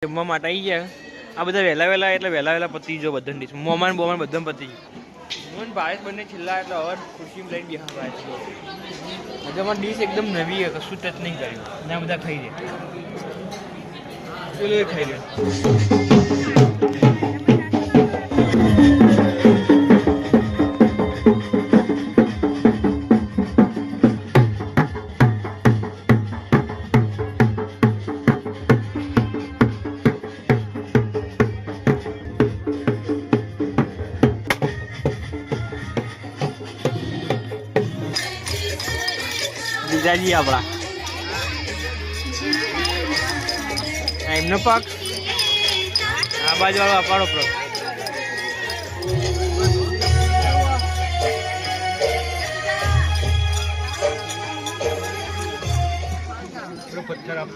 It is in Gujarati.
જમવા માટે આવી ગયા આ બધા વહેલા એટલે વહેલા પતી જો બધા ડીશ મોમાન બોમાન બધા પતી મોહન ભાવેશ બંને છેલ્લા એટલે હવે ખુરશીમાં લઈને બેહા ભાવેશ આજે અમારી ડીશ એકદમ નવી છે કશું ટચ નહીં કર્યું ને આ બધા ખાઈ લે ખાઈ લે જીજાજી આપણા એમનો પાક આ બાજુ વાળો અપાડો પથ્થર આપ